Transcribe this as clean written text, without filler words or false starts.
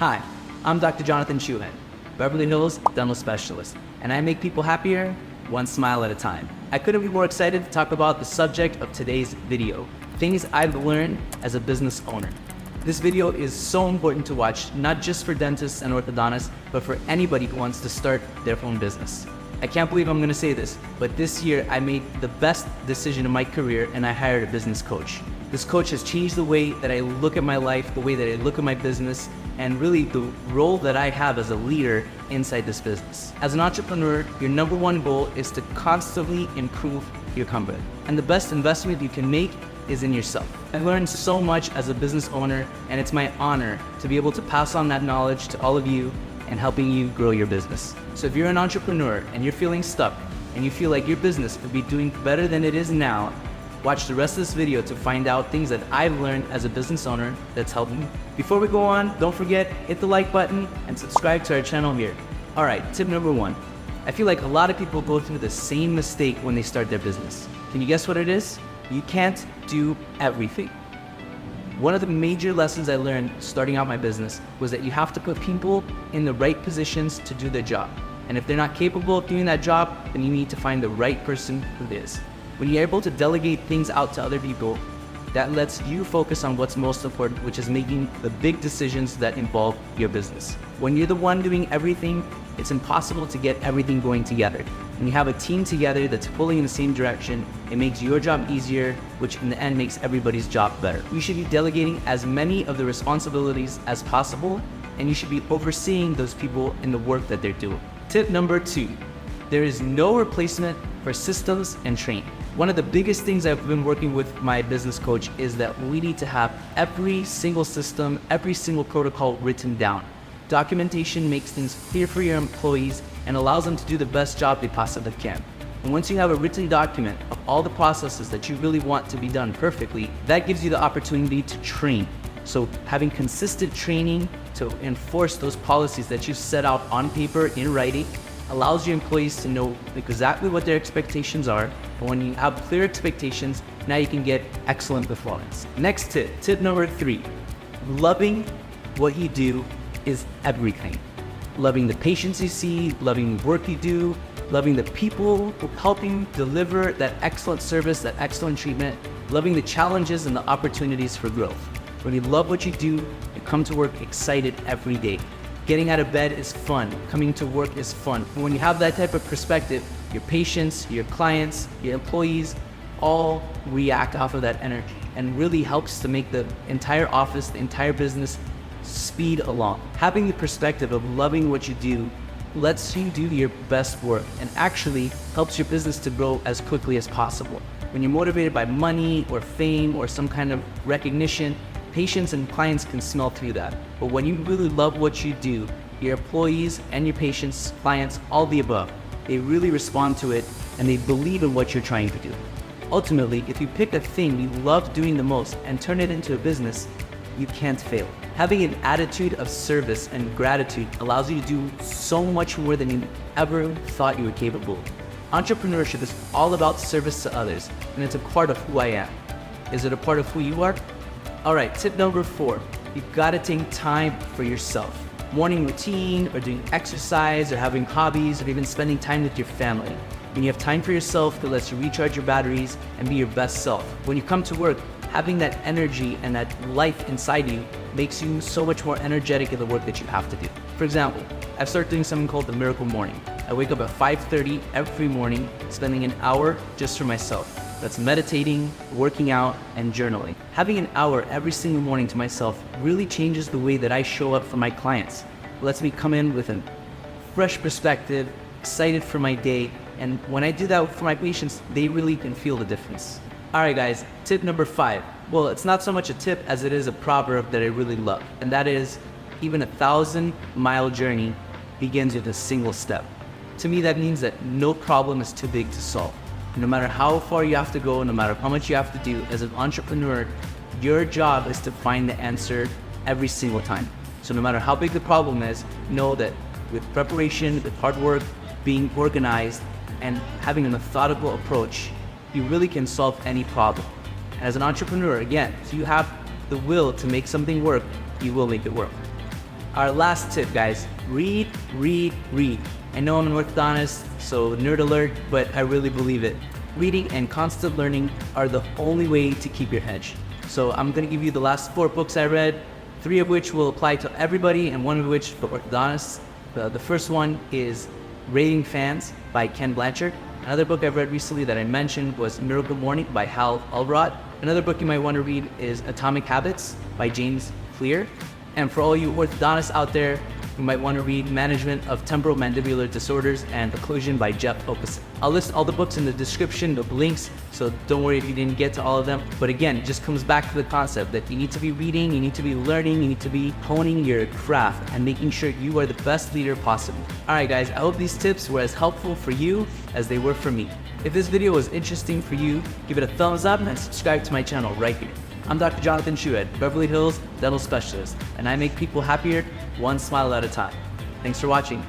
Hi, I'm Dr. Jonathan Shuhan, Beverly Hills dental specialist, and I make people happier one smile at a time. I couldn't be more excited to talk about the subject of today's video, things I've learned as a business owner. This video is so important to watch, not just for dentists and orthodontists, but for anybody who wants to start their own business. I can't believe I'm gonna say this, but this year I made the best decision in my career and I hired a business coach. This coach has changed the way that I look at my life, the way that I look at my business, and really the role that I have as a leader inside this business. As an entrepreneur, your number one goal is to constantly improve your company. And the best investment you can make is in yourself. I learned so much as a business owner, and it's my honor to be able to pass on that knowledge to all of you and helping you grow your business. So if you're an entrepreneur and you're feeling stuck and you feel like your business could be doing better than it is now, watch the rest of this video to find out things that I've learned as a business owner that's helped me. Before we go on, don't forget, hit the like button and subscribe to our channel here. All right, tip number one. I feel like a lot of people go through the same mistake when they start their business. Can you guess what it is? You can't do everything. One of the major lessons I learned starting out my business was that you have to put people in the right positions to do their job. And if they're not capable of doing that job, then you need to find the right person who is. When you're able to delegate things out to other people, that lets you focus on what's most important, which is making the big decisions that involve your business. When you're the one doing everything, it's impossible to get everything going together. When you have a team together that's pulling in the same direction, it makes your job easier, which in the end makes everybody's job better. You should be delegating as many of the responsibilities as possible, and you should be overseeing those people in the work that they're doing. Tip number two, there is no replacement for systems and training. One of the biggest things I've been working with my business coach is that we need to have every single system, every single protocol written down. Documentation makes things clear for your employees and allows them to do the best job they possibly can. And once you have a written document of all the processes that you really want to be done perfectly, that gives you the opportunity to train. So having consistent training to enforce those policies that you set out on paper in writing allows your employees to know exactly what their expectations are. And when you have clear expectations, now you can get excellent performance. Next tip number three, loving what you do is everything. Loving the patients you see, loving the work you do, loving the people who help you deliver that excellent service, that excellent treatment, loving the challenges and the opportunities for growth. When you love what you do, you come to work excited every day. Getting out of bed is fun. Coming to work is fun. When you have that type of perspective, your patients, your clients, your employees all react off of that energy and really helps to make the entire office, the entire business speed along. Having the perspective of loving what you do lets you do your best work and actually helps your business to grow as quickly as possible. When you're motivated by money or fame or some kind of recognition, patients and clients can smell through that. But when you really love what you do, your employees and your patients, clients, all the above, they really respond to it and they believe in what you're trying to do. Ultimately, if you pick a thing you love doing the most and turn it into a business, you can't fail. Having an attitude of service and gratitude allows you to do so much more than you ever thought you were capable of. Entrepreneurship is all about service to others, and it's a part of who I am. Is it a part of who you are? All right, tip number four, you've gotta take time for yourself. Morning routine, or doing exercise, or having hobbies, or even spending time with your family. When you have time for yourself, it lets you recharge your batteries and be your best self. When you come to work, having that energy and that life inside you makes you so much more energetic in the work that you have to do. For example, I've started doing something called the Miracle Morning. I wake up at 5:30 every morning, spending an hour just for myself. That's meditating, working out, and journaling. Having an hour every single morning to myself really changes the way that I show up for my clients. It lets me come in with a fresh perspective, excited for my day, and when I do that for my patients, they really can feel the difference. All right, guys, tip number five. Well, it's not so much a tip as it is a proverb that I really love, and that is, even a 1,000-mile journey begins with a single step. To me, that means that no problem is too big to solve. No matter how far you have to go, no matter how much you have to do, as an entrepreneur, your job is to find the answer every single time. So no matter how big the problem is, know that with preparation, with hard work, being organized, and having a methodical approach, you really can solve any problem. And as an entrepreneur, again, if you have the will to make something work, you will make it work. Our last tip, guys, read, read, read. I know I'm an orthodontist, so nerd alert, but I really believe it. Reading and constant learning are the only way to keep your edge. So I'm gonna give you the last 4 books I read, 3 of which will apply to everybody and 1 of which for orthodontists. The first one is Raving Fans by Ken Blanchard. Another book I've read recently that I mentioned was Miracle Morning by Elrod. Another book you might want to read is Atomic Habits by James Clear. And for all you orthodontists out there, you might want to read Management of Temporomandibular Disorders and Occlusion by Jeff Okeson. I'll list all the books in the description of links, so don't worry if you didn't get to all of them. But again, it just comes back to the concept that you need to be reading, you need to be learning, you need to be honing your craft and making sure you are the best leader possible. Alright guys, I hope these tips were as helpful for you as they were for me. If this video was interesting for you, give it a thumbs up and subscribe to my channel right here. I'm Dr. Jonathan Chewies, Beverly Hills dental specialist, and I make people happier one smile at a time. Thanks for watching.